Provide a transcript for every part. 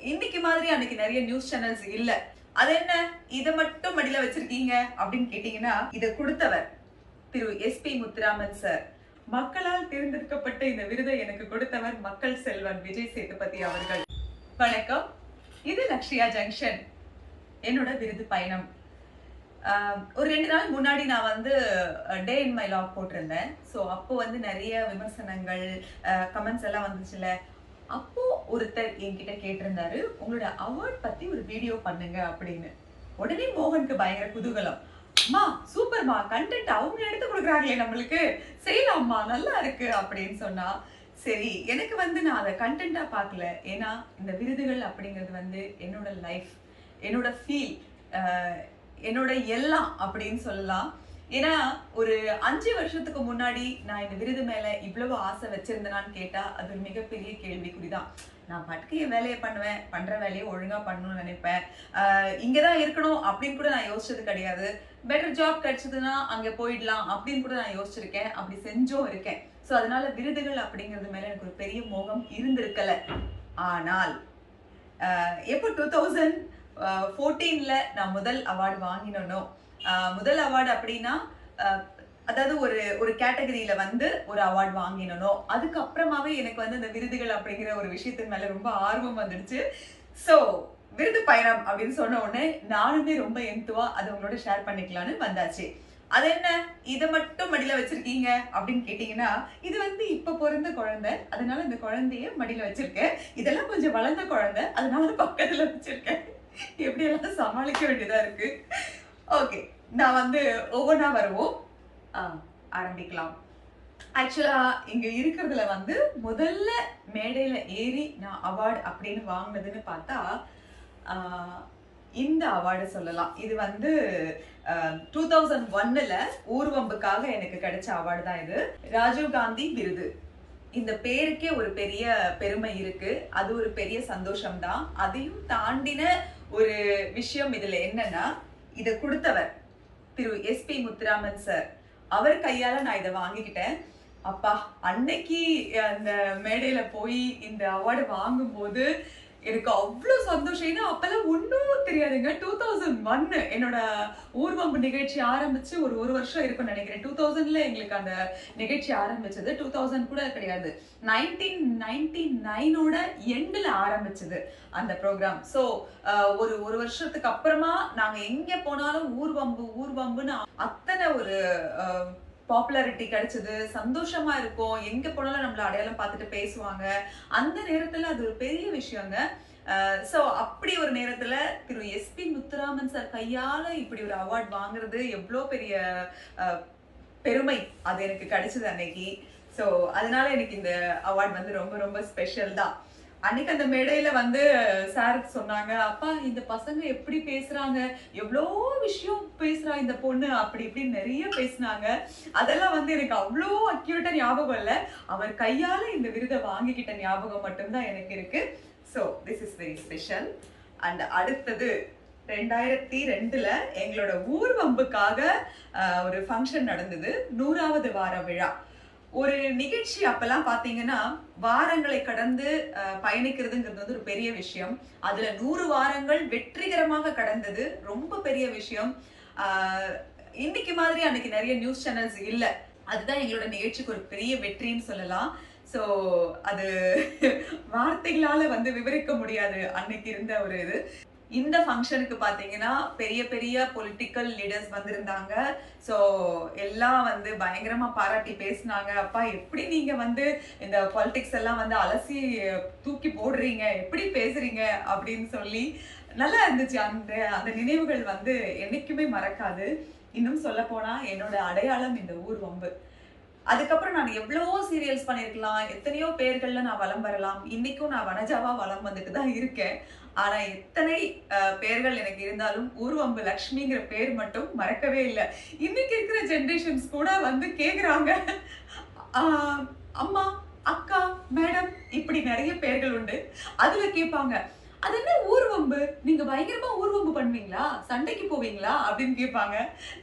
இன்னைக்கு மாதிரி அன்னைக்கு நிறைய நியூஸ் சேனல்ஸ் இல்ல. அது என்ன இத மட்டும் மடியில வச்சிருக்கீங்க அப்படின்னு கேட்டீங்கன்னா, இத கொடுத்தவர் திரு எஸ்பி முத்துராமன் சார். மக்களால் தேர்ந்தெடுக்கப்பட்ட இந்த விருதை எனக்கு கொடுத்தவர் மக்கள் செல்வன் விஜய் சேதுபதி அவர்கள். வணக்கம், இது லக்ஷ்யா ஜங்ஷன், என்னோட விருது பயணம். ஒரு 2 நாள் முன்னாடி நான் வந்து டே இன் மை லாக் போட்டிருந்தேன். ஸோ அப்போ வந்து நிறைய விமர்சனங்கள், கமெண்ட்ஸ் எல்லாம் வந்துச்சுல. அப்போ ஒருத்தர் என்கிட்ட கேட்டிருந்தாரு, உங்களோட அவார்ட் பத்தி ஒரு வீடியோ பண்ணுங்க அப்படின்னு. உடனே மோகனுக்கு பயங்கர குதூகலம். அம்மா சூப்பர்மா, கண்டென்ட் அவங்க எடுத்து கொடுக்குறாங்களே நம்மளுக்கு, செய்யலாம்மா, நல்லா இருக்கு அப்படின்னு சொன்னா. சரி, எனக்கு வந்து நான் அதை கண்டென்ட்டா பார்க்கல. ஏன்னா இந்த விருதுகள் அப்படிங்கிறது வந்து என்னோட லைஃப், என்னோட ஃபீல், என்னோட எல்லாம் அப்படின்னு சொல்லலாம். ஏன்னா ஒரு 5 வருஷத்துக்கு முன்னாடி நான் இந்த விருது மேல இவ்வளவு ஆசை வச்சிருந்தேனான்னு கேட்டா அது ஒரு மிகப்பெரிய கேள்விக்குறிதான். நான் பாட்டுக்கு என் வேலையை பண்ணுவேன், பண்ற வேலையை ஒழுங்கா பண்ணணும்னு நினைப்பேன். இங்கதான் இருக்கணும் அப்படின்னு கூட நான் யோசிச்சது கிடையாது. பெட்டர் ஜாப் கிடைச்சதுன்னா அங்க போயிடலாம் அப்படின்னு கூட நான் யோசிச்சிருக்கேன், அப்படி செஞ்சும் இருக்கேன். ஸோ அதனால விருதுகள் அப்படிங்கிறது மேல எனக்கு ஒரு பெரிய மோகம் இருந்திருக்கல. ஆனால் எப்போ 2014ல நான் முதல் அவார்டு வாங்கினோ, முதல் அவார்டு அப்படின்னா அதாவது ஒரு கேட்டகரியில வந்து ஒரு அவார்டு வாங்கினோ, அதுக்கப்புறமாவே எனக்கு வந்து இந்த விருதுகள் அப்படிங்கிற ஒரு விஷயத்தின் மேல ரொம்ப ஆர்வம் வந்துடுச்சு. ஸோ விருது பயணம் அப்படின்னு சொன்ன உடனே நானுமே ரொம்ப எந்துவா அதை உங்களோட ஷேர் பண்ணிக்கலான்னு வந்தாச்சு. அது என்ன இத மட்டும் மடியில வச்சிருக்கீங்க அப்படின்னு கேட்டீங்கன்னா, இது வந்து இப்ப பிறந்த குழந்தை, அதனால இந்த குழந்தைய மடியில வச்சிருக்கேன். இதெல்லாம் கொஞ்சம் வளர்ந்த குழந்தை, அதனால பக்கத்துல வச்சிருக்கேன். எப்படி எல்லாம் சமாளிக்க வேண்டியதா இருக்கு. ஓகே, நான் வந்து ஒவ்வொன்றா வருவோம். ஆரம்பிக்கலாம். ஆக்சுவலா இங்க இருக்கிறதுல வந்து முதல்ல மேடையில ஏறி நான் அவார்டு அப்படின்னு வாங்கினதுன்னு பார்த்தா இந்த அவார்டு சொல்லலாம். இது வந்து 2001ல ஊர்வம்புக்காக எனக்கு கிடைச்ச அவார்டு தான் இது. ராஜீவ் காந்தி விருது. இந்த பேருக்கே ஒரு பெரிய பெருமை இருக்கு, அது ஒரு பெரிய சந்தோஷம் தான். அதையும் தாண்டின ஒரு விஷயம் இதுல என்னன்னா, இத கொடுத்தவர் திரு எஸ்பி முத்துராமன் சார், அவர் கையால நான் இதை வாங்கிக்கிட்டேன். அப்பா, அன்னைக்கு அந்த மேடையில போய் இந்த அவார்டு வாங்கும்போது எனக்கு அவ்வளவு சந்தோஷம். ஏன்னா அப்பெல்லாம் ஒன்னும் தெரியாதுங்க. 2001 என்னோட ஊர்வம்பு நிகழ்ச்சி ஆரம்பிச்சு ஒரு வருஷம் இருக்கும்னு நினைக்கிறேன். 2000ல எங்களுக்கு அந்த நிகழ்ச்சி ஆரம்பிச்சது. 2000 கூட கிடையாது, 1999ஓட எண்ட்ல ஆரம்பிச்சது அந்த ப்ரோக்ராம். ஸோ ஒரு வருஷத்துக்கு அப்புறமா நாங்க எங்க போனாலும் ஊர்வம்புன்னு அத்தனை ஒரு பாப்புலாரிட்டி கிடைச்சது. சந்தோஷமா இருக்கும், எங்க போனாலும் நம்மள அடையாளம் பார்த்துட்டு பேசுவாங்க. அந்த நேரத்துல அது ஒரு பெரிய விஷயங்க. சோ அப்படி ஒரு நேரத்துல திரு எஸ்பி முத்துராமன் சார் கையால இப்படி ஒரு அவார்ட் வாங்குறது எவ்வளோ பெரிய பெருமை அது எனக்கு கிடைச்சது அன்னைக்கு. ஸோ அதனால எனக்கு இந்த அவார்ட் வந்து ரொம்ப ரொம்ப ஸ்பெஷல் தான். அன்னைக்கு அந்த மேடையில வந்து சார் சொன்னாங்க, அப்பா இந்த பசங்க எப்படி பேசுறாங்க, எவ்வளோ விஷயம் பேசுறா இந்த பொண்ணு, அப்படி இப்படின்னு நிறைய பேசினாங்க. அதெல்லாம் வந்து எனக்கு அவ்வளோ அக்யூரேட்டா ஞாபகம் இல்லை. அவர் கையால இந்த விருதை வாங்கிக்கிட்ட ஞாபகம் மட்டும்தான் எனக்கு இருக்கு. So this is very special. And அடுத்தது 2002ல எங்களோட ஊர்வம்புக்காக ஒரு ஃபங்க்ஷன் நடந்தது, 100வது வார விழா. ஒரு நிகழ்ச்சி அப்பெல்லாம் பாத்தீங்கன்னா வாரங்களை கடந்து பயணிக்கிறதுங்கிறது வந்து ஒரு பெரிய விஷயம். அதுல 100 வாரங்கள் வெற்றிகரமாக கடந்தது ரொம்ப பெரிய விஷயம். இன்னைக்கு மாதிரி அன்னைக்கு நிறைய நியூஸ் சேனல்ஸ் இல்ல, அதுதான் எங்களோட நிகழ்ச்சிக்கு ஒரு பெரிய வெற்றின்னு சொல்லலாம். ஸோ அது வார்த்தைகளால வந்து விவரிக்க முடியாது அன்னைக்கு இருந்த ஒரு இது. இந்த ஃபங்க்ஷனுக்கு பார்த்தீங்கன்னா பெரிய பெரிய பொலிட்டிக்கல் லீடர்ஸ் வந்திருந்தாங்க. ஸோ எல்லாம் வந்து பயங்கரமா பாராட்டி பேசினாங்க. அப்பா எப்படி நீங்க வந்து இந்த பாலிடிக்ஸ் எல்லாம் வந்து அலசி தூக்கி போடுறீங்க, எப்படி பேசுறீங்க அப்படின்னு சொல்லி நல்லா இருந்துச்சு. அந்த நினைவுகள் வந்து என்னைக்குமே மறக்காது. இன்னும் சொல்ல போனா என்னோட அடையாளம் இந்த ஊர்வம்பு. அதுக்கப்புறம் நான் எவ்வளவோ சீரியல்ஸ் பண்ணிருக்கலாம், எத்தனையோ பேர்கள்ல நான் வலம் வரலாம். இன்னைக்கும் நான் வனஜாவா வலம் வந்துட்டு தான் இருக்கேன். ஆனா எத்தனை பேர்கள் எனக்கு இருந்தாலும் ஊர்வம்பு லக்ஷ்மிங்கிற பேர் மட்டும் மறக்கவே இல்லை. இன்னைக்கு இருக்கிற ஜெனரேஷன்ஸ் கூட வந்து கேக்குறாங்க, அம்மா, அக்கா, மேடம், இப்படி நிறைய பேர்கள் உண்டு. அதுல கேட்பாங்க, அது என்ன ஊர்வம்பு, நீங்க பயங்கரமா ஊர்வம்பு பண்ணுவீங்களா, சண்டைக்கு போவீங்களா அப்படின்னு கேட்பாங்க.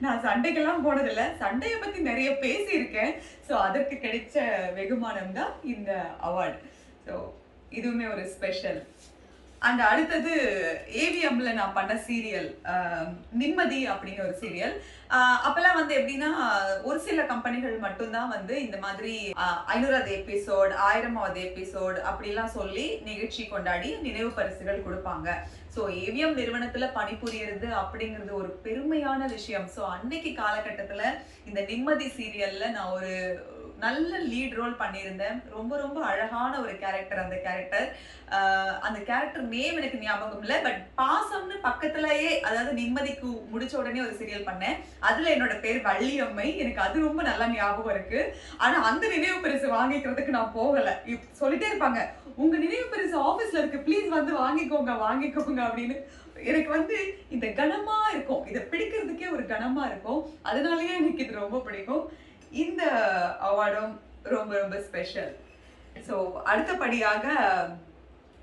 நான் சண்டைக்கெல்லாம் போனதில்லை, சண்டையை பத்தி நிறைய பேசியிருக்கேன். ஸோ அதற்கு கிடைச்ச வெகுமானம் தான் இந்த அவார்டு. ஸோ இதுவுமே ஒரு ஸ்பெஷல். அண்ட் அடுத்தது ஏவிஎம்ல நான் பண்ண சீரியல் நிம்மதி அப்படிங்கிற ஒரு சீரியல். அப்பெல்லாம் வந்து எப்படின்னா ஒரு சில கம்பெனிகள் மட்டும்தான் வந்து இந்த மாதிரி 500வது எபிசோட் 1000வது எபிசோட் அப்படிலாம் சொல்லி நிகழ்ச்சி கொண்டாடி நினைவு பரிசுகள் கொடுப்பாங்க. ஸோ ஏவிஎம் நிறுவனத்துல பணிபுரியறது அப்படிங்கிறது ஒரு பெருமையான விஷயம். ஸோ அன்னைக்கு காலகட்டத்துல இந்த நிம்மதி சீரியல்ல நான் ஒரு நல்ல லீட் ரோல் பண்ணியிருந்தேன். ரொம்ப ரொம்ப அழகான ஒரு கேரக்டர். அந்த கேரக்டர் நேம் எனக்கு ஞாபகம் இல்லை. பட் பாசம்னு பக்கத்துலயே, அதாவது நிம்மதிக்கு முடிச்ச உடனே ஒரு சீரியல் பண்ணேன். அதுல என்னோட பேர் வள்ளியம்மை. எனக்கு அது ரொம்ப நல்லா ஞாபகம் இருக்கு. ஆனா அந்த நினைவு பரிசு வாங்கிக்கிறதுக்கு நான் போகல. சொல்லிட்டே இருப்பாங்க, உங்க நினைவு பரிசு ஆபீஸ்ல இருக்கு, ப்ளீஸ் வந்து வாங்கிக்கோங்க வாங்கிக்கோங்க அப்படின்னு. எனக்கு வந்து இந்த கனமா இருக்கும், இதை பிடிக்கிறதுக்கே ஒரு கனமா இருக்கும். அதனாலயே எனக்கு இது ரொம்ப பிடிக்கும். இந்த அவார்டும் ரொம்ப ரொம்ப ஸ்பெஷல். ஸோ அடுத்தபடியாக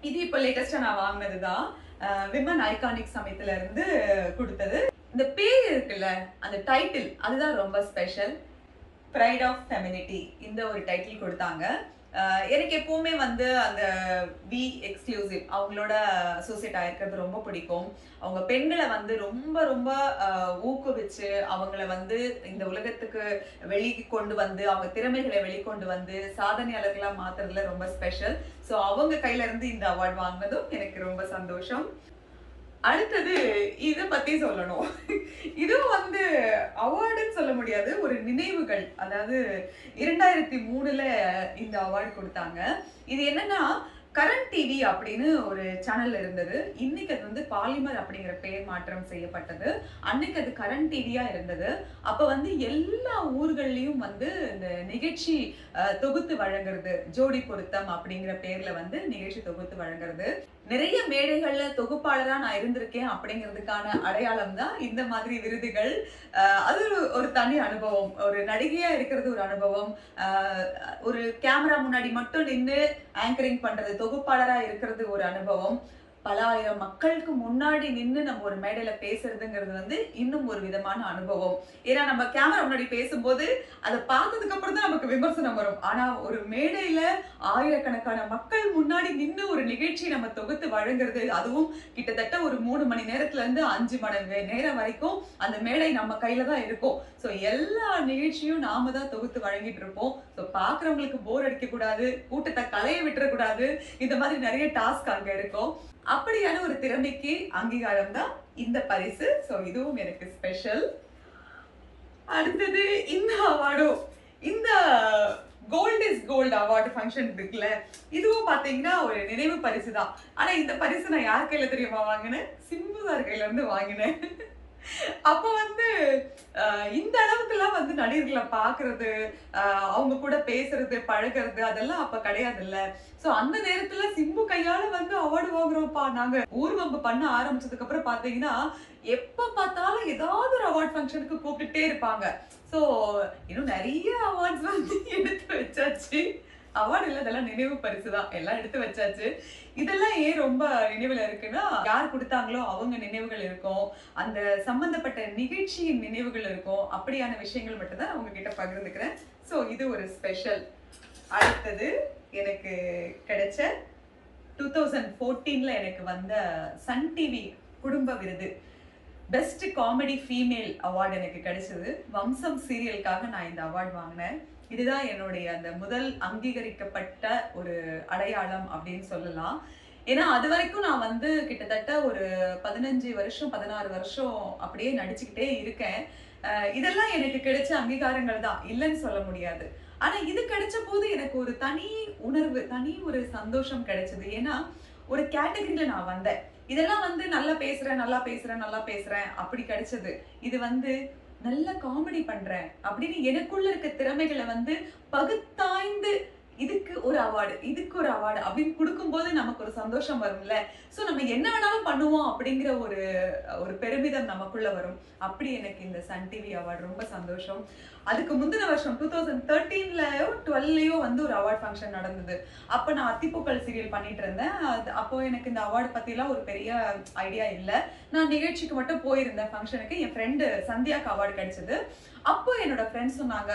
இது இப்போ லேட்டஸ்டா நான் வாங்கினதுதான். விமன் ஐகானிக் சமயத்துல இருந்து கொடுத்தது. இந்த பேர் இருக்குல்ல, அந்த டைட்டில் அதுதான் ரொம்ப ஸ்பெஷல். ப்ரைட் ஆஃப் ஃபெமினிட்டி இந்த ஒரு டைட்டில் கொடுத்தாங்க. எனக்கு எப்பவுமே வந்து அந்த வி எக்ஸ்க்ளூசிவ் அவங்களோட அசோசியேட் ஆயிருக்கிறது ரொம்ப பிடிக்கும். அவங்க பெண்களை வந்து ரொம்ப ரொம்ப ஊக்குவிச்சு அவங்கள வந்து இந்த உலகத்துக்கு கொண்டு வந்து அவங்க திறமைகளை வெளிக்கொண்டு வந்து சாதனையாளர்களா மாத்துறதுல ரொம்ப ஸ்பெஷல். ஸோ அவங்க கையில இருந்து இந்த அவார்ட் வாங்கினதும் எனக்கு ரொம்ப சந்தோஷம். அடுத்தது இத பத்தி சொல்லணும். இதுவும் வந்து அவார்டுன்னு சொல்ல முடியாது, ஒரு நினைவுகள். அதாவது 2003ல இந்த அவார்டு கொடுத்தாங்க. இது என்னன்னா கரண்ட் டிவி அப்படின்னு ஒரு சேனல் இருந்தது. இன்னைக்கு அது வந்து பாலிமர் அப்படிங்கிற பெயர் மாற்றம் செய்யப்பட்டது. அன்னைக்கு அது கரண்ட் டிவியா இருந்தது. அப்ப வந்து எல்லா ஊர்கள்லயும் வந்து இந்த நிகழ்ச்சி தொகுத்து வழங்குறது, ஜோடி பொருத்தம் அப்படிங்கிற பேர்ல வந்து நிகழ்ச்சி தொகுத்து வழங்குறது. நிறைய மேடைகள்ல தொகுப்பாளரா நான் இருந்திருக்கேன் அப்படிங்கிறதுக்கான அடையாளம் தான் இந்த மாதிரி விருதுகள். அது ஒரு தனி அனுபவம். ஒரு நடிகையா இருக்கிறது ஒரு அனுபவம். ஒரு கேமரா முன்னாடி மட்டும் நின்று ஆங்கரிங் பண்றது, தொகுப்பாளரா இருக்கிறது ஒரு அனுபவம். பல ஆயிரம் மக்களுக்கு முன்னாடி நின்று நம்ம ஒரு மேடையில பேசுறதுங்கிறது வந்து இன்னும் ஒரு விதமான அனுபவம். ஏன்னா நம்ம கேமரா முன்னாடி பேசும்போது அதை பார்த்ததுக்கு அப்புறம் தான் நமக்கு விமர்சனம் வரும். ஆனா ஒரு மேடையில ஆயிரக்கணக்கான மக்கள் முன்னாடி நின்று ஒரு நிகழ்ச்சி நம்ம தொகுத்து வழங்குறது, அதுவும் கிட்டத்தட்ட ஒரு 3 மணி நேரத்துல இருந்து 5 மணி நேரம் வரைக்கும் அந்த மேடை நம்ம கையில தான் இருக்கும். ஸோ எல்லா நிகழ்ச்சியும் நாம தான் தொகுத்து வழங்கிட்டு இருப்போம். ஸோ பாக்குறவங்களுக்கு போர் அடிக்க கூடாது, கூட்டத்தை களைய விட்டுறக்கூடாது, இந்த மாதிரி நிறைய டாஸ்க் அங்க இருக்கும். அப்படியான ஒரு திறமைக்கு அங்கீகாரம் தான் இந்த பரிசு. ஸோ இதுவும் எனக்கு ஸ்பெஷல். அடுத்தது இந்த அவார்டும், இந்த gold is gold award function இருக்குல்ல, இதுவும் பாத்தீங்கன்னா ஒரு நினைவு பரிசு தான். ஆனா இந்த பரிசு நான் யார் கையில தெரியுமா வாங்கினேன்? சிம்பு சார் கையில இருந்து வாங்கினேன். அப்ப வந்து இந்த அளவுக்குலாம் வந்து நடிகர்களை பாக்குறது, அவங்க கூட பேசுறது, பழகிறது அதெல்லாம் அப்ப கிடையாது இல்ல. சோ அந்த நேரத்துல சிம்பு கையால வந்து அவார்டு வாங்குறோம்ப்பா. நாங்க ஊர்வம்பு பண்ண ஆரம்பிச்சதுக்கு அப்புறம் பாத்தீங்கன்னா எப்ப பார்த்தாலும் ஏதாவது ஒரு அவார்ட் ஃபங்க்ஷனுக்கு கூப்பிட்டுட்டே இருப்பாங்க. சோ இன்னும் நிறைய அவார்ட்ஸ் வந்து எடுத்து வச்சாச்சு. அவார்டு இல்ல, இதெல்லாம் நினைவு பரிசு தான். எல்லாம் எடுத்து வச்சாச்சு. இதெல்லாம் ஏன் ரொம்ப நினைவுல இருக்குன்னா, யார் கொடுத்தாங்களோ அவங்க நினைவுகள் இருக்கும், அந்த சம்பந்தப்பட்ட நிகழ்ச்சியின் நினைவுகள் இருக்கும். அப்படியான விஷயங்கள் மட்டும் தான் அவங்க கிட்ட பகிர்ந்துக்கிறேன். சோ இது ஒரு ஸ்பெஷல். அடுத்தது எனக்கு கிடைச்ச 2014ல எனக்கு வந்த சன் டிவி குடும்ப விருது, பெஸ்ட் காமெடி ஃபீமேல் அவார்டு எனக்கு கிடைச்சது. வம்சம் சீரியலுக்காக நான் இந்த அவார்டு வாங்கினேன். இதுதான் என்னுடைய அந்த முதல் அங்கீகரிக்கப்பட்ட ஒரு அடையாளம் அப்படின்னு சொல்லலாம். ஏன்னா அது வரைக்கும் நான் வந்து கிட்டத்தட்ட ஒரு 15 வருஷம் 16 வருஷம் அப்படியே நடிச்சுக்கிட்டே இருக்கேன். இதெல்லாம் எனக்கு கிடைச்ச அங்கீகாரங்கள் தான், இல்லைன்னு சொல்ல முடியாது. ஆனா இது கிடைச்ச போது எனக்கு ஒரு தனி உணர்வு, தனி ஒரு சந்தோஷம் கிடைச்சது. ஏன்னா ஒரு கேட்டகரியில நான் வந்தேன். இதெல்லாம் வந்து நல்லா பேசுறேன் அப்படி கிடைச்சது. இது வந்து நல்ல காமெடி பண்றேன் அப்படின்னு எனக்குள்ள இருக்க திறமைகளை வந்து பகுத்தாய்ந்து இதுக்கு ஒரு அவார்டு அப்படின்னு கொடுக்கும்போது நமக்கு ஒரு சந்தோஷம் வரும்ல. சோ நம்ம என்ன வேணாலும் பண்ணுவோம் அப்படிங்கிற ஒரு பெருமிதம் நமக்குள்ள வரும். அப்படி எனக்கு இந்த சன் டிவி அவார்டு ரொம்ப சந்தோஷம். அதுக்கு முந்தின வருஷம் 2013லயோ 12லயோ வந்து ஒரு அவார்ட் ஃபங்க்ஷன் நடந்தது. அப்ப நான் அத்திப்பூக்கள் சீரியல் பண்ணிட்டு இருந்தேன். அப்போ எனக்கு இந்த அவார்டு பத்திலாம் ஒரு பெரிய ஐடியா இல்லை. நான் நிகழ்ச்சிக்கு மட்டும் போயிருந்தேன் ஃபங்க்ஷனுக்கு. என் ஃப்ரெண்டு சந்தியாக்கு அவார்டு கிடைச்சது. அப்போ என்னோட ஃப்ரெண்ட்ஸ் சொன்னாங்க,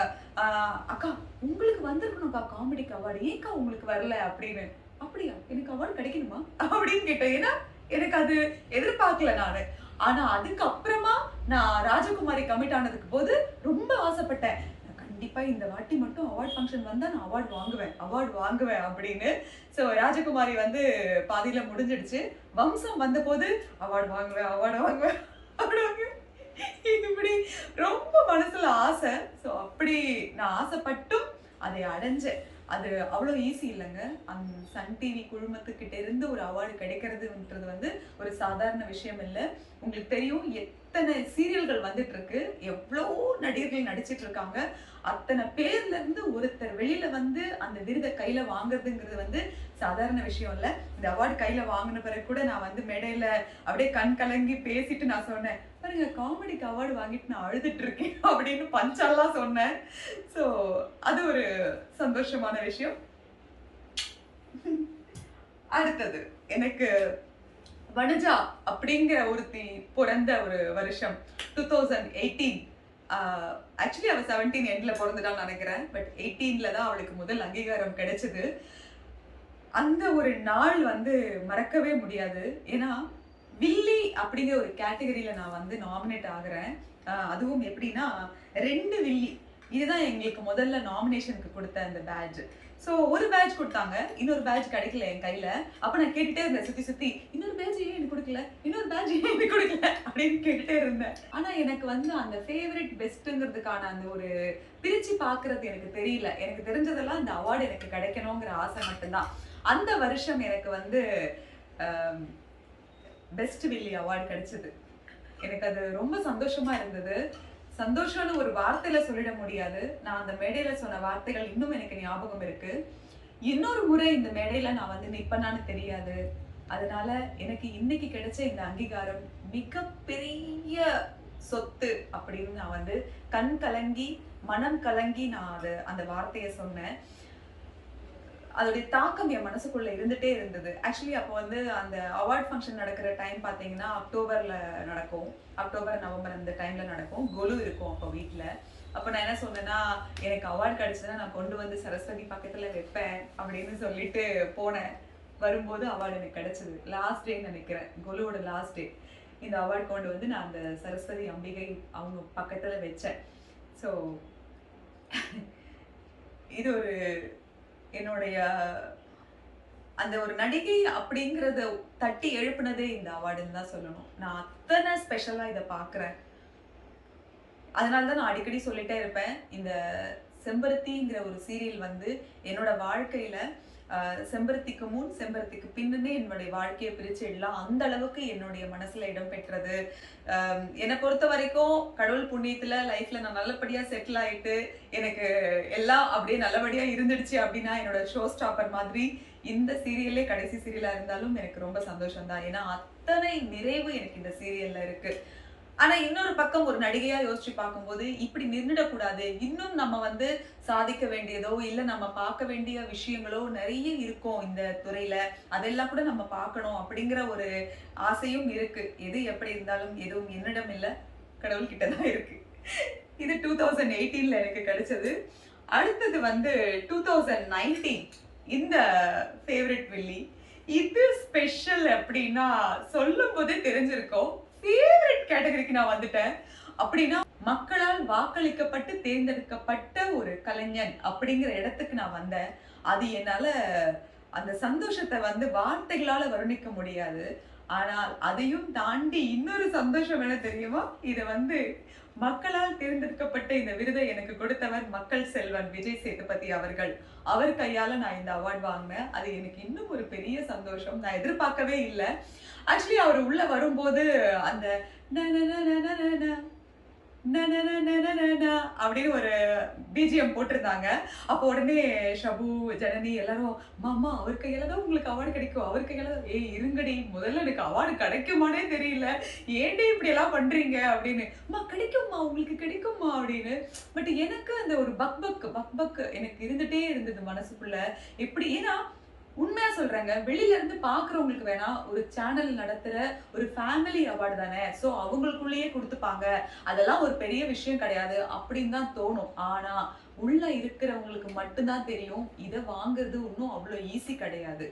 அக்கா உங்களுக்கு வந்திருக்கணும்க்கா காமெடிக்கு அவார்டு, ஏன்க்கா உங்களுக்கு வரல அப்படின்னு. அப்படியா, எனக்கு அவார்டு கிடைக்கணுமா அப்படின்னு கேட்டேன். ஏன்னா எனக்கு அது எதிர்பார்க்கல நானு. ஆனா அதுக்கப்புறமா நான் ராஜகுமாரி கமிட் ஆனதுக்கு போது ரொம்ப ஆசைப்பட்டேன். நான் கண்டிப்பா இந்த வாட்டி மட்டும் அவார்ட் ஃபங்க்ஷன் வந்தா நான் அவார்ட் வாங்குவேன் அப்படின்னு. சோ ராஜகுமாரி வந்து பாதியில முடிஞ்சிடுச்சு. வம்சம் வந்தபோது அவார்ட் வாங்குவேன் அப்படின்னு இப்படி ரொம்ப மனசுல ஆசை. சோ அப்படி நான் ஆசைப்பட்டும் அதை அடைஞ்சேன். அது அவ்வளோ ஈஸி இல்லைங்க. அந்த சன் டிவி குழுமத்துக்கிட்ட இருந்து ஒரு அவார்டு கிடைக்கிறதுன்றது வந்து ஒரு சாதாரண விஷயம் இல்லை. உங்களுக்கு தெரியும் எத்தனை சீரியல்கள் வந்துட்டு இருக்கு, எவ்வளோ நடிகர்கள் நடிச்சிட்டு இருக்காங்க. அத்தனை பேர்ல இருந்து ஒருத்தர் வெளியில வந்து அந்த விருதை கையில வாங்குறதுங்கிறது வந்து சாதாரண விஷயம் இல்ல. இந்த அவார்டு கையில வாங்கின பிறகு கூட நான் வந்து மேடையில அப்படியே கண் கலங்கி பேசிட்டு நான் சொன்னேன், பாருங்க காமெடிக்கு அவார்டு வாங்கிட்டு நான் அழுதுட்டு இருக்கேன் அப்படின்னு பஞ்செல்லாம் சொன்னேன். ஸோ அது ஒரு சந்தோஷமான விஷயம். அடுத்தது எனக்கு வனஜா அப்படிங்கிற ஒருத்தி பிறந்த ஒரு வருஷம் 2018. ஆக்சுவலி அவ 17 எண்ட்ல பிறந்துட்டான்னு நினைக்கிறேன். பட் 18ல தான் அவளுக்கு முதல் அங்கீகாரம் கிடைச்சது. அந்த ஒரு நாள் வந்து மறக்கவே முடியாது. ஏன்னா வில்லி அப்படிங்கிற ஒரு கேட்டகரியில நான் வந்து நாமினேட் ஆகுறேன். அதுவும் எப்படின்னா 2 வில்லி. இதுதான் எங்களுக்கு முதல்ல நாமினேஷனுக்கு கொடுத்த அந்த பேட்ஜ். ஸோ ஒரு பேட்ச் கொடுத்தாங்க, இன்னொரு பேட்ச் கிடைக்கல என் கையில. அப்ப நான் கேட்டுட்டே இருந்தேன் சுத்தி சுத்தி, இன்னொரு பேட்ச் ஏன் எனக்கு கொடுக்கல, இன்னொரு பேட்ச் ஏன் எனக்கு கொடுக்கல அப்படின்னு கேட்டுட்டே இருந்தேன். ஆனா எனக்கு வந்து அந்த ஃபேவரட் பெஸ்ட்ங்கிறதுக்கான அந்த ஒரு பிரிச்சு பாக்குறது எனக்கு தெரியல. எனக்கு தெரிஞ்சதெல்லாம் இந்த அவார்டு எனக்கு கிடைக்கணுங்கிற ஆசை மட்டும்தான். அந்த வருஷம் எனக்கு வந்து பெஸ்ட் வில்லி அவார்டு கிடைச்சது. எனக்கு அது ரொம்ப சந்தோஷமா இருந்தது. சந்தோஷம்னு ஒரு வார்த்தையில சொல்லிட முடியாது. நான் அந்த மேடையில சொன்ன வார்த்தைகள் இன்னும் எனக்கு ஞாபகம் இருக்கு. இன்னொரு முறை இந்த மேடையில நான் வந்து நிப்பனான்னு தெரியாது. அதனால எனக்கு இன்னைக்கு கிடைச்ச இந்த அங்கீகாரம் மிகப்பெரிய சொத்து அப்படின்னு நான் வந்து கண் கலங்கி மனம் கலங்கி நான் அந்த வார்த்தையை சொன்னேன். அதோடைய தாக்கம் என் மனசுக்குள்ள இருந்துட்டே இருந்தது. ஆக்சுவலி அப்போ வந்து அந்த அவார்ட் ஃபங்க்ஷன் நடக்கிற டைம் பார்த்தீங்கன்னா அக்டோபர்ல நடக்கும். அக்டோபர் நவம்பர் அந்த டைம்ல நடக்கும். கொலு இருக்கும் அப்போ வீட்டுல. அப்ப நான் என்ன சொன்னேன்னா, எனக்கு அவார்டு கிடைச்சதுன்னா நான் கொண்டு வந்து சரஸ்வதி பக்கத்துல வைப்பேன் அப்படின்னு சொல்லிட்டு போனேன். வரும்போது அவார்டு எனக்கு கிடைச்சது. லாஸ்ட் டே நினைக்கிறேன், கொலுவோட லாஸ்ட் டே. இந்த அவார்டு கொண்டு வந்து நான் அந்த சரஸ்வதி அம்பிகை அவங்க பக்கத்துல வச்சேன். ஸோ இது ஒரு என்னுடைய அந்த ஒரு நடிகை அப்படிங்கறத தட்டி எழுப்புனதே இந்த அவார்டுன்னு தான் சொல்லணும். நான் அத்தனை ஸ்பெஷலா இதை பாக்குறேன். அதனாலதான் நான் அடிக்கடி சொல்லிட்டே இருப்பேன், இந்த செம்பருத்திங்கிற ஒரு சீரியல் வந்து என்னோட வாழ்க்கையில செம்பருத்திக்கு முன் செம்பருத்திக்கு பின்னே என்னுடைய வாழ்க்கையை பிரிச்சிடலாம். அந்த அளவுக்கு என்னுடைய மனசுல இடம் பெற்றது. என்னை பொறுத்த வரைக்கும் கடவுள் புண்ணியத்துல லைஃப்ல நான் நல்லபடியா செட்டில் ஆயிட்டு எனக்கு எல்லாம் அப்படியே நல்லபடியா இருந்துடுச்சு அப்படின்னா என்னோட ஷோ ஸ்டாப்பர் மாதிரி இந்த சீரியல்லே கடைசி சீரியலா இருந்தாலும் எனக்கு ரொம்ப சந்தோஷம் தான். ஏன்னா அத்தனை நிறைவு எனக்கு இந்த சீரியல்ல இருக்கு. ஆனா இன்னொரு பக்கம் ஒரு நடிகையா யோசிச்சு பார்க்கும்போது இப்படி நின்றுடக்கூடாது, இன்னும் நம்ம வந்து சாதிக்க வேண்டியதோ இல்ல நம்ம பார்க்க வேண்டிய விஷயங்களோ நிறைய இருக்கும் இந்த துறையில, அதெல்லாம் கூட நம்ம பார்க்கணும் அப்படிங்கிற ஒரு ஆசையும் இருக்கு. எது எப்படி இருந்தாலும் எதுவும் என்னிடம் இல்ல, கடவுள் கிட்டதான் இருக்கு. இது 2018ல எனக்கு கிடைச்சது. அடுத்தது வந்து 2019 இந்த ஃபேவரட் வில்லி. இது ஸ்பெஷல் அப்படின்னா சொல்லும் போதே தெரிஞ்சிருக்கும். ஃபேவரட் கேட்டகரிக்கு நான் வந்துட்டேன். அப்படின்னா மக்களால் வாக்களிக்கப்பட்டு தேர்ந்தெடுக்கப்பட்ட ஒரு கலைஞன் அப்படிங்கிற இடத்துக்கு நான் வந்தேன். அது என்னால அந்த சந்தோஷத்தை வந்து வார்த்தைகளால வர்ணிக்க முடியாது. ஆனால் அதையும் தாண்டி இன்னொரு சந்தோஷம் என்ன தெரியுமா? இத வந்து மக்களால் தேர்ந்தெடுக்கப்பட்ட இந்த விருதை எனக்கு கொடுத்தவர் மக்கள் செல்வன் விஜய் சேதுபதி அவர்கள். அவர் கையால நான் இந்த அவார்டு வாங்கினேன். அது எனக்கு இன்னும் ஒரு பெரிய சந்தோஷம். நான் எதிர்பார்க்கவே இல்லை. ஆக்சுவலி அவர் உள்ள வரும்போது அந்த அப்படின்னு ஒரு பிஜிஎம் போட்டிருந்தாங்க. அப்போ உடனே ஷபு, ஜனனி எல்லாரும், மாமா அவர் கையில தான் உங்களுக்கு அவார்டு கிடைக்கும், அவர் கையில தான். ஏய் இருங்கடி, முதல்ல எனக்கு அவார்டு கிடைக்குமானே தெரியல, ஏன்டி இப்படி எல்லாம் பண்றீங்க அப்படின்னு. அம்மா கிடைக்கும்மா, உங்களுக்கு கிடைக்கும்மா அப்படின்னு. பட் எனக்கு அந்த ஒரு பக் எனக்கு இருந்துட்டே இருந்தது மனசுக்குள்ள. எப்படி, ஏன்னா உண்மையா சொல்றாங்க, வெளியில இருந்து பாக்குறவங்களுக்கு வேணா ஒரு சேனல் நடத்துற ஒரு ஃபேமிலி அவார்டு தானே, சோ அவங்களுக்குள்ளேயே கொடுத்துப்பாங்க, அதெல்லாம் ஒரு பெரிய விஷயம் கிடையாது அப்படின்னு தான் தோணும். ஆனா உள்ள இருக்கிறவங்களுக்கு மட்டும்தான் தெரியும். இதை வாங்குறது இன்னும் அவ்வளவு ஈஸி கிடையாது.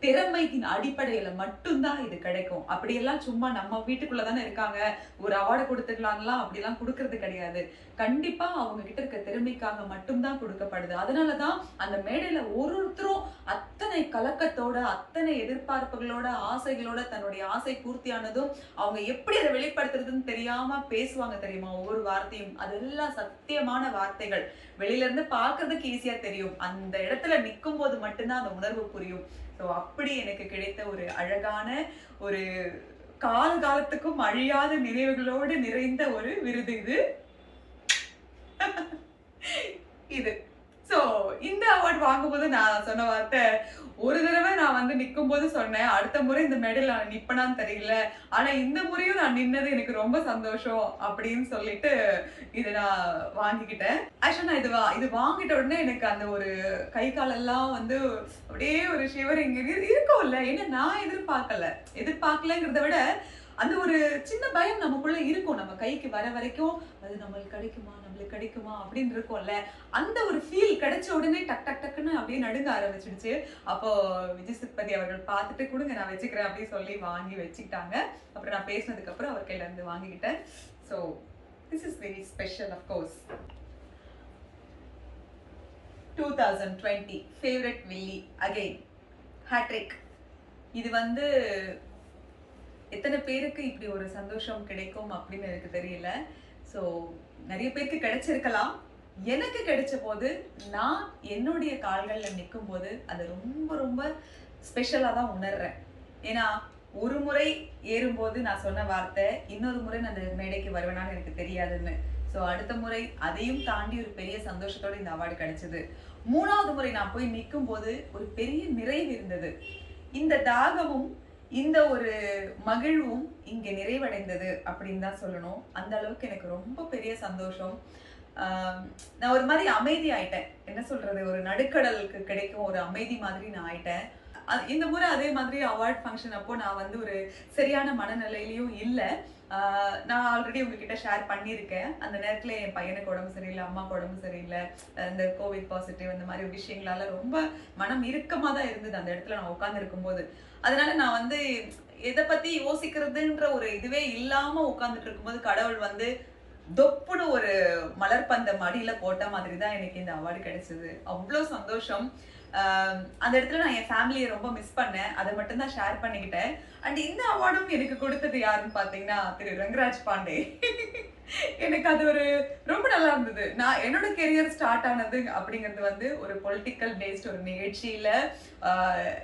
திறமையின் அடிப்படையில மட்டும்தான் இது கிடைக்கும். அப்படியெல்லாம் சும்மா நம்ம வீட்டுக்குள்ளதானே இருக்காங்க, ஒரு அவார்டு கொடுத்துக்கலாம்லாம் அப்படிலாம் கொடுக்கறது கிடையாது. கண்டிப்பா அவங்க கிட்ட இருக்க திறமைக்காக மட்டும்தான் கொடுக்கப்படுது. அதனாலதான் அந்த மேடையில ஒருத்தரும் அத்தனை கலக்கத்தோட, அத்தனை எதிர்பார்ப்புகளோட, ஆசைகளோட, தன்னுடைய ஆசை பூர்த்தியானதும் அவங்க எப்படி அதை வெளிப்படுத்துறதுன்னு தெரியாம பேசுவாங்க தெரியுமா? ஒவ்வொரு வார்த்தையும் அதெல்லாம் சத்தியமான வார்த்தைகள். வெளியில இருந்து பாக்குறதுக்கு ஈஸியா தெரியும், அந்த இடத்துல நிக்கும் போது மட்டும்தான் அந்த உணர்வு புரியும். அப்படி எனக்கு கிடைத்த ஒரு அழகான, ஒரு காலத்துக்கும் அழியாத நினைவுகளோடு நிறைந்த ஒரு விருது இது. இது சோ இந்த அவார்ட் வாங்கும்போது நான் சொன்ன வார்த்தை, ஒரு தடவை நான் வந்து நிக்கும் போது சொன்னேன், அடுத்த முறை இந்த மேடையில் நான் நிப்பனான்னு தெரியல, ஆனா இந்த முறையும் நான் நின்னது எனக்கு ரொம்ப சந்தோஷம் அப்படின்னு சொல்லிட்டு இதை நான் வாங்கிக்கிட்டேன். ஆக்சுவலா இது வாங்கிட்ட உடனே எனக்கு அந்த ஒரு கை காலெல்லாம் வந்து அப்படியே ஒரு ஷிவரிங் இருக்கும்ல. ஏன்னா நான் எதிர்பார்க்கலங்கிறத விட அந்த ஒரு சின்ன பயம் நமக்குள்ள இருக்கும். நம்ம கைக்கு வர வரைக்கும் அது நம்மளுக்கு கிடைக்குமா அப்படின்னு இருக்கும்ல. அந்த ஒரு ஃபீல் கிடைச்ச உடனே டக் டக் டக்குன்னு அப்படியே நடுங்க ஆரம்பிச்சிடுச்சு. அப்போ விஜய் சேதுபதி அவர்கள் பார்த்துட்டு கொடுங்க நான் வச்சுக்கிறேன் அப்படின்னு சொல்லி வாங்கி வச்சுக்கிட்டாங்க. அப்புறம் நான் பேசினதுக்கு அப்புறம் அவர் கையில இருந்து வாங்கிக்கிட்டேன். So this is very special. Of course 2020 favourite வில்லி அகைன் ஹேட்ரிக். இது வந்து எத்தனை பேருக்கு இப்படி ஒரு சந்தோஷம் கிடைக்கும் அப்படின்னு எனக்கு தெரியல. ஸோ நிறைய பேருக்கு கிடைச்சிருக்கலாம். எனக்கு கிடைச்ச போது நான் என்னுடைய கால்களில் நிற்கும் போது அதை ரொம்ப ரொம்ப ஸ்பெஷலாக தான் உணர்றேன். ஏன்னா ஒரு முறை ஏறும்போது நான் சொன்ன வார்த்தை, இன்னொரு முறை நான் அந்த மேடைக்கு வருவேனான்னு எனக்கு தெரியாதுன்னு. ஸோ அடுத்த முறை அதையும் தாண்டி ஒரு பெரிய சந்தோஷத்தோட இந்த அவார்டு கிடைச்சது. 3வது முறை நான் போய் நிற்கும் போது ஒரு பெரிய நிறைவு இருந்தது. இந்த தாகமும் இந்த ஒரு மகிழ்வும் இங்க நிறைவடைந்தது அப்படின்னு தான் சொல்லணும். அந்த அளவுக்கு எனக்கு ரொம்ப பெரிய சந்தோஷம். நான் ஒரு மாதிரி அமைதி ஆயிட்டேன். என்ன சொல்றது, ஒரு நடுக்கடலுக்கு கிடைக்கும் ஒரு அமைதி மாதிரி நான் ஆயிட்டேன். இந்த முறை அதே மாதிரி அவார்ட் ஃபங்க்ஷன் அப்போ நான் வந்து ஒரு சரியான மனநிலையிலையும் இல்லை. நான் ஆல்ரெடி உங்ககிட்ட ஷேர் பண்ணியிருக்கேன். அந்த நேரத்தில் என் பையனுக்கு உடம்பு சரியில்லை, அம்மாவுக்கு உடம்பு சரியில்லை, இந்த கோவிட் பாசிட்டிவ் இந்த மாதிரி விஷயங்களால ரொம்ப மனம் இறுக்கமாக தான் இருந்தது அந்த இடத்துல நான் உட்கார்ந்து இருக்கும்போது. அதனால நான் வந்து எதை பத்தி யோசிக்கிறதுன்ற ஒரு இதுவே இல்லாம உட்கார்ந்துட்டு இருக்கும்போது கடவுள் வந்து தொப்புன்னு ஒரு மலர்பந்த மடியில போட்ட மாதிரி தான் எனக்கு இந்த அவார்டு கிடைச்சது. அவ்வளோ சந்தோஷம். அந்த இடத்துல நான் என் ஃபேமிலியை ரொம்ப மிஸ் பண்ணேன். அதை மட்டும் தான் ஷேர் பண்ணிக்கிட்டேன். அண்ட் இந்த அவார்டும் எனக்கு கொடுத்தது யாருன்னு பாத்தீங்கன்னா திரு ரங்கராஜ் பாண்டே. எனக்கு அது ஒரு ரொம்ப நல்லா இருந்தது. நான் என்னோட கெரியர் ஸ்டார்ட் ஆனது அப்படிங்கிறது வந்து ஒரு பொலிட்டிக்கல் பேஸ்ட் ஒரு நிகழ்ச்சியில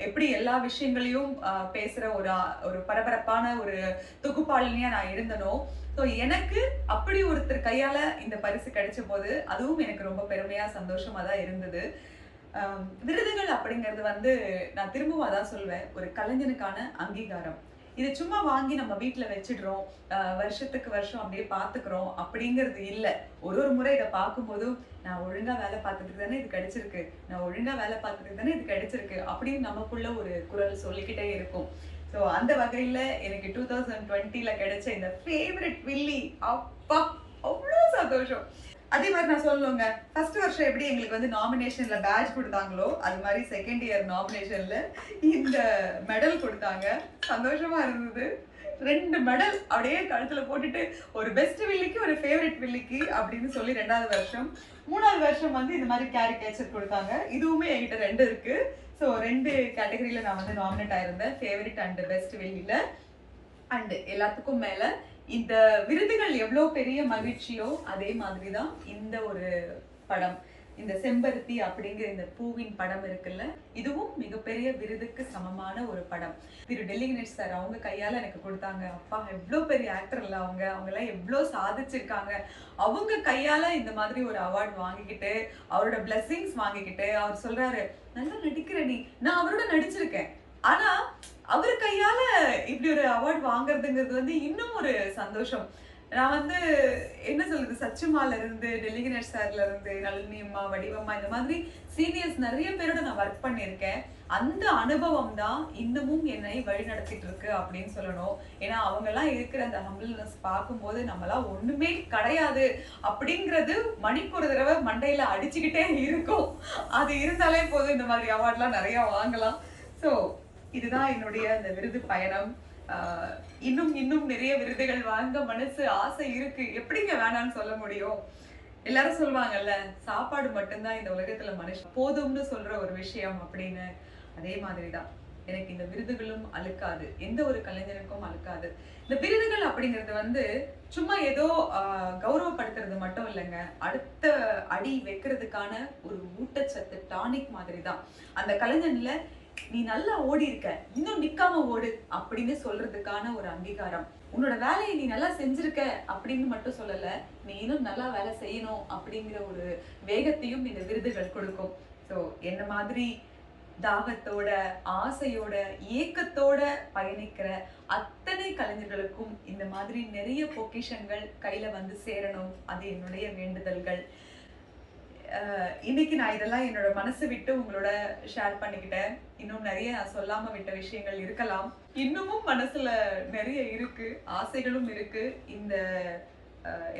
எப்படி எல்லா விஷயங்களையும் பேசுற ஒரு பரபரப்பான ஒரு தொகுப்பாளினியா நான் இருந்தனோ, ஸோ எனக்கு அப்படி ஒருத்தர் கையால இந்த பரிசு கிடைச்ச போது அதுவும் எனக்கு ரொம்ப பெருமையா சந்தோஷமா தான் இருந்தது. விருதுகள் அப்படிங்கிறது வந்து நான் திரும்பவும் அதான் சொல்வேன், ஒரு கலைஞனுக்கான அங்கீகாரம். இது சும்மா வாங்கி நம்ம வீட்டுல வச்சிடுறோம், வருஷத்துக்கு வருஷம் அப்படியே பாத்துக்கிறோம் அப்படிங்கிறது இல்லை. ஒரு முறை இதை பார்க்கும்போதும் நான் ஒழுங்கா வேலை பார்த்ததுக்கு தானே இது கிடைச்சிருக்கு, நான் ஒழுங்கா வேலை பார்த்ததுக்கு தானே இது கிடைச்சிருக்கு அப்படின்னு நமக்குள்ள ஒரு குரல் சொல்லிக்கிட்டே இருக்கும். ஸோ அந்த வகையில எனக்கு 2020ல கிடைச்ச இந்த ஃபேவரட் வில்லி, அப்பா அவ்வளோ சந்தோஷம். அதே மாதிரி நான் சொல்லுங்க, ஃபர்ஸ்ட் வருஷம் எப்படி எங்களுக்கு வந்து நாமினேஷன்ல பேட்ச் கொடுத்தாங்களோ அது மாதிரி செகண்ட் இயர் நாமினேஷன்ல இந்த மெடல் கொடுத்தாங்க. சந்தோஷமா இருந்தது. 2 மெடல் அப்படியே கழுத்துல போட்டுட்டு, ஒரு பெஸ்ட் வில்லிக்கு ஒரு ஃபேவரட் வில்லிக்கு அப்படின்னு சொல்லி 2வது வருஷம். 3வது வருஷம் வந்து இந்த மாதிரி கேரிகேச்சர் கொடுத்தாங்க. இதுவுமே என்கிட்ட 2 இருக்கு. ஸோ 2 கேட்டகரியில நான் வந்து நாமினேட் ஆயிருந்தேன், ஃபேவரட் அண்ட் பெஸ்ட் வில்லியில. அண்ட் எல்லாத்துக்கும் மேல இந்த விருதுகள் எவ்வளவு பெரிய மகிழ்ச்சியோ அதே மாதிரிதான் இந்த ஒரு படம், இந்த செம்பருத்தி அப்படிங்கிற இந்த பூவின் படம் இருக்குல்ல, இதுவும் மிகப்பெரிய விருதுக்கு சமமான ஒரு படம். திரு டெல்லி கணேஷ் சார் அவங்க கையால எனக்கு கொடுத்தாங்க. அப்பா எவ்வளவு பெரிய ஆக்டர் இல்ல அவங்க எல்லாம் எவ்வளவு சாதிச்சிருக்காங்க. அவங்க கையால இந்த மாதிரி ஒரு அவார்ட் வாங்கிக்கிட்டு, அவரோட பிளெஸிங்ஸ் வாங்கிக்கிட்டு, அவர் சொல்றாரு நல்லா நடிக்கிற நீ. நான் அவரோட நடிச்சிருக்கேன், ஆனா அவர் கையால இப்படி ஒரு அவார்ட் வாங்குறதுங்கிறது வந்து இன்னும் ஒரு சந்தோஷம். நான் வந்து என்ன சொல்றது, சச்சுமால இருந்து, டெல்லிகனேஷ் சார்ல இருந்து, நளினி அம்மா, வடிவம்மா இந்த மாதிரி சீனியர்ஸ் நெறைய பேரோட நான் ஒர்க் பண்ணியிருக்கேன். அந்த அனுபவம் தான் இன்னமும் என்னை வழிநடத்திட்டு இருக்கு அப்படின்னு சொல்லணும். ஏன்னா அவங்கலாம் இருக்கிற அந்த ஹம்பிள்னஸ் பார்க்கும்போது நம்மலாம் ஒண்ணுமே கிடையாது அப்படிங்கிறது மணிக்கு ஒரு தடவை மண்டையில அடிச்சுக்கிட்டே இருக்கும். அது இருந்தாலே போதும் இந்த மாதிரி அவார்ட்லாம் நெறைய வாங்கலாம். ஸோ இதுதான் என்னுடைய அந்த விருது பயணம். இன்னும் இன்னும் நிறைய விருதுகள் வாங்க மனசு ஆசை இருக்கு. எப்படிங்க வேணாம்னு சொல்ல முடியும்? எல்லாரும் சொல்லுவாங்கல்ல, சாப்பாடு மட்டும்தான் இந்த உலகத்துல மனுஷன் போதும்னு சொல்ற ஒரு விஷயம் அப்படின்னு. அதே மாதிரிதான் எனக்கு இந்த விருதுகளும் அலுக்காது. எந்த ஒரு கலைஞனுக்கும் அலுக்காது. இந்த விருதுகள் அப்படிங்கிறது வந்து சும்மா ஏதோ கௌரவப்படுத்துறது மட்டும் இல்லைங்க. அடுத்த அடி வைக்கிறதுக்கான ஒரு ஊட்டச்சத்து டானிக் மாதிரி தான். அந்த கலைஞன்ல நீ நல்லா ஓடி இருக்க, இன்னும் நிக்காம ஓடு அப்படின்னு சொல்றதுக்கான ஒரு அங்கீகாரம். உன்னோட வேலையை நீ நல்லா செஞ்சிருக்க அப்படின்னு மட்டும் சொல்லல, நீ இன்னும் நல்லா வேலை செய்யணும் அப்படிங்கிற ஒரு வேகத்தையும் இந்த விருதுகள் கொடுக்கும். ஸோ என்ன மாதிரி தாகத்தோட, ஆசையோட, ஏக்கத்தோட பயணிக்கிற அத்தனை கலைஞர்களுக்கும் இந்த மாதிரி நிறைய பொக்கிஷங்கள் கையில வந்து சேரணும். அது என்னுடைய வேண்டுதல்கள். இன்னைக்கு நான் இதெல்லாம் என்னோட மனசு விட்டு உங்களோட ஷேர் பண்ணிக்கிட்டேன். இன்னும் நிறைய நான் சொல்லாம விட்ட விஷயங்கள் இருக்கலாம். இன்னமும் மனசுல நிறைய இருக்கு, ஆசைகளும் இருக்கு. இந்த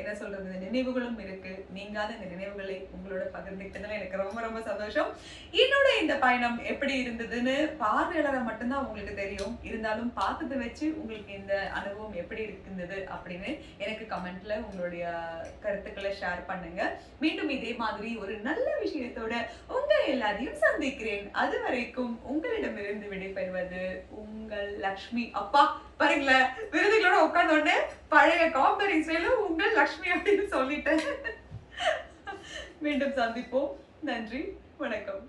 என்ன சொல்றது, நினைவுகளும் இருக்கு. நீங்காத இந்த நினைவுகளை உங்களோட பகிர்ந்துக்கிட்டதுல எனக்கு ரொம்ப ரொம்ப சந்தோஷம். என்னோட இந்த பயணம் எப்படி இருந்ததுன்னு பார்வையாளரை மட்டும்தான் உங்களுக்கு தெரியும். இருந்தாலும் பார்த்ததை வச்சு உங்களுக்கு இந்த அனுபவம் எப்படி இருந்தது அப்படின்னு எனக்கு கமெண்ட்ல உங்களுடைய கருத்துக்களை ஷேர் பண்ணுங்க. மீண்டும் இதே மாதிரி ஒரு நல்ல விஷயத்தோட உங்க எல்லாரையும் சந்திக்கிறேன். அது வரைக்கும் உங்களிடமிருந்து விடைபெறுவது உங்கள் லக்ஷ்மி. அப்பா பாருங்களேன், விருதுகளோட உட்கார்ந்த உடனே பழைய காம்பரி ஸ்டைல உங்கள் லக்ஷ்மி அப்படின்னு சொல்லிட்டேன். மீண்டும் சந்திப்போம். நன்றி, வணக்கம்.